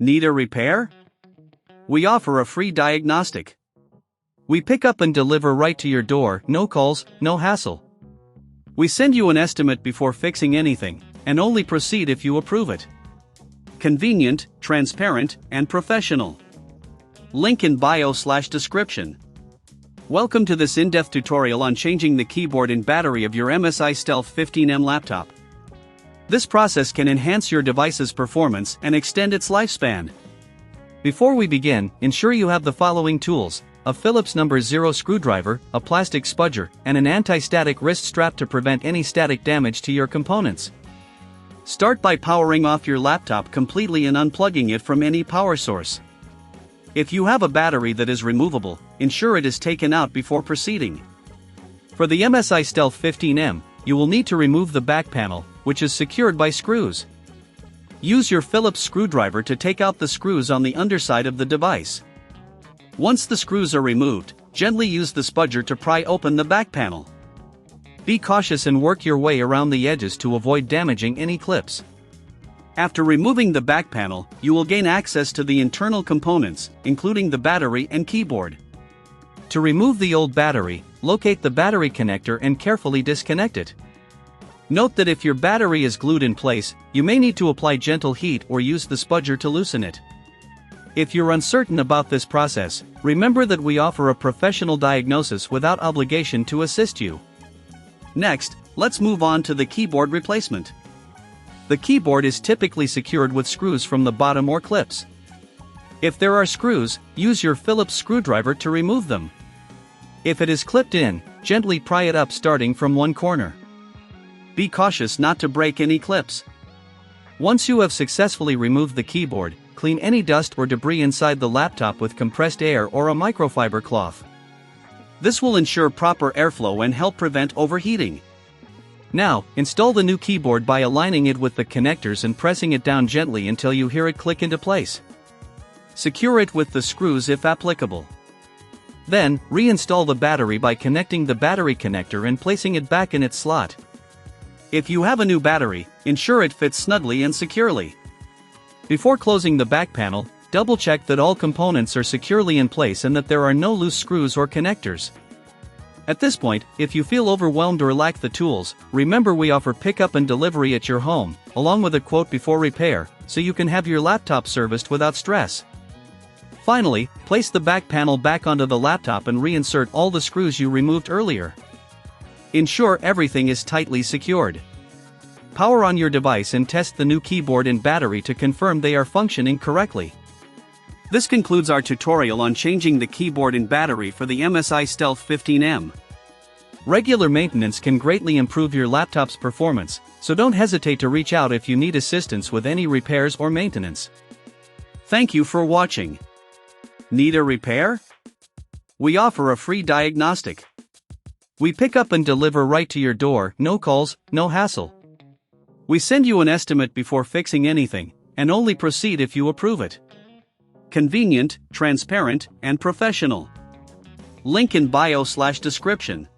Need a repair? We offer a free diagnostic. We pick up and deliver right to your door, no calls, no hassle. We send you an estimate before fixing anything, and only proceed if you approve it. Convenient, transparent, and professional. Link in bio/description. Welcome to this in-depth tutorial on changing the keyboard and battery of your MSI Stealth 15M laptop. This process can enhance your device's performance and extend its lifespan. Before we begin, ensure you have the following tools: a Phillips No. 0 screwdriver, a plastic spudger, and an anti-static wrist strap to prevent any static damage to your components. Start by powering off your laptop completely and unplugging it from any power source. If you have a battery that is removable, ensure it is taken out before proceeding. For the MSI Stealth 15M, you will need to remove the back panel, which is secured by screws. Use your Phillips screwdriver to take out the screws on the underside of the device. Once the screws are removed, gently use the spudger to pry open the back panel. Be cautious and work your way around the edges to avoid damaging any clips. After removing the back panel, you will gain access to the internal components, including the battery and keyboard. To remove the old battery, locate the battery connector and carefully disconnect it. Note that if your battery is glued in place, you may need to apply gentle heat or use the spudger to loosen it. If you're uncertain about this process, remember that we offer a professional diagnosis without obligation to assist you. Next, let's move on to the keyboard replacement. The keyboard is typically secured with screws from the bottom or clips. If there are screws, use your Phillips screwdriver to remove them. If it is clipped in, gently pry it up starting from one corner. Be cautious not to break any clips. Once you have successfully removed the keyboard, clean any dust or debris inside the laptop with compressed air or a microfiber cloth. This will ensure proper airflow and help prevent overheating. Now, install the new keyboard by aligning it with the connectors and pressing it down gently until you hear it click into place. Secure it with the screws if applicable. Then, reinstall the battery by connecting the battery connector and placing it back in its slot. If you have a new battery, ensure it fits snugly and securely. Before closing the back panel, double-check that all components are securely in place and that there are no loose screws or connectors. At this point, if you feel overwhelmed or lack the tools, remember we offer pickup and delivery at your home, along with a quote before repair, so you can have your laptop serviced without stress. Finally, place the back panel back onto the laptop and reinsert all the screws you removed earlier. Ensure everything is tightly secured. Power on your device and test the new keyboard and battery to confirm they are functioning correctly. This concludes our tutorial on changing the keyboard and battery for the MSI Stealth 15M. Regular maintenance can greatly improve your laptop's performance, so don't hesitate to reach out if you need assistance with any repairs or maintenance. Thank you for watching. Need a repair? We offer a free diagnostic. We pick up and deliver right to your door, no calls, no hassle. We send you an estimate before fixing anything, and only proceed if you approve it. Convenient, transparent, and professional. Link in bio/description.